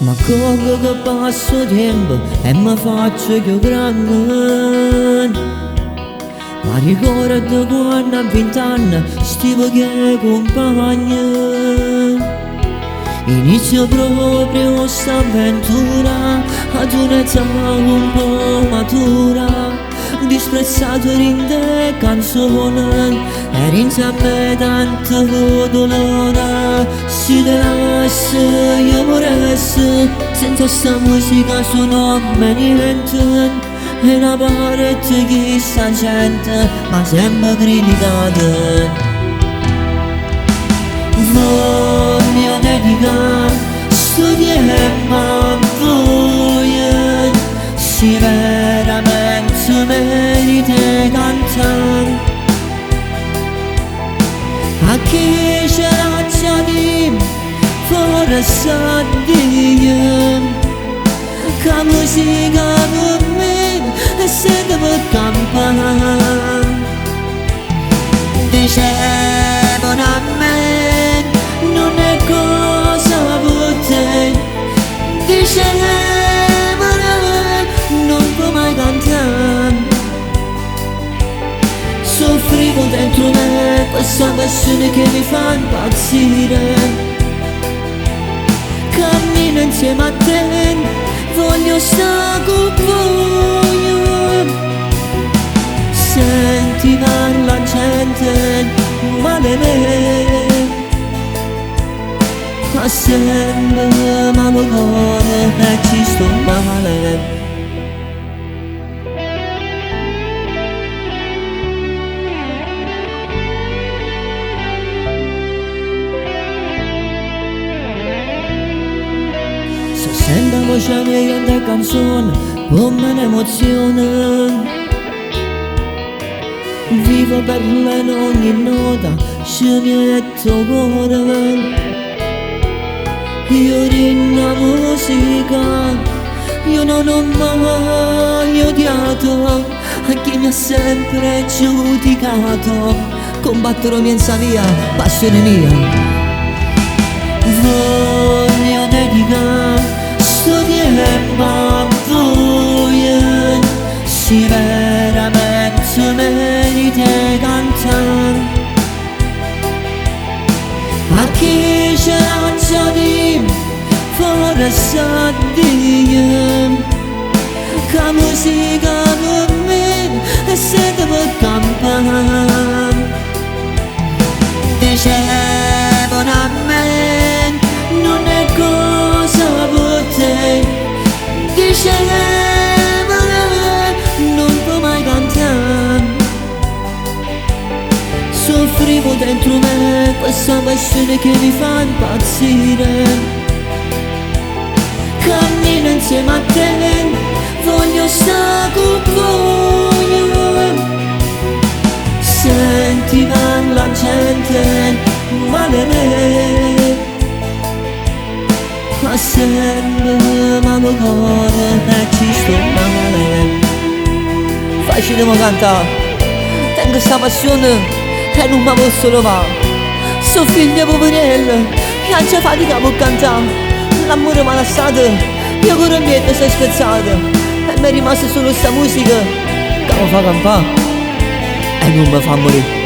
Ma come che passo tempo e mi faccio più grande. Ma ricordo quando a 20 anni stivo che compagna. Inizio proprio questa avventura ad un'età un po' matura. Disprezzato rinde canzone e insieme tanto dolore. Si delasse, io moresse, senza sta musica sono me niente. E una parte chi sta gente, ma sempre criticata. Voglio dedicare sto tempo a voi, se veramente merite cantare. A chi ce l'ha già di forse dire che la musica per me è sempre per campare. Dicevano a me non è cosa per te, dicevano non può mai cantare. Soffrivo dentro me questa passione che mi fa impazzire. Cammino insieme a te, voglio stare con voi. Senti parla gente male me, ma sempre malo cuore e ci sto male. Se sento la voce mia in te canzone come un'emozione. Vivo per lei in ogni nota, ci metto cuore. Io rinno musica, io non ho mai odiato a chi mi ha sempre giudicato. Combatterò senza via, passione mia. Voglio dedicare sto tempo a voi, se veramente merite cantare. A chi ce l'ha già di forse dire che la musica per me è sempre per campare. Dicevano a me non è cosa per te, dicevano non può mai cantare. Soffrivo dentro me questa passione che mi fa impazzire. Cammino insieme a te, voglio stare con voi. Senti parla gente male me, ma sempre malo cuore e ci sto male. Facile mo cantare, tengo sta passione e non mi posso levare. Sto figlio poverello che non c'è fatica per cantare. L'amore mi ha lasciato, io con il mio sei spezzato e mi è rimasta solo sta musica che mi fa campare e non mi fa morire.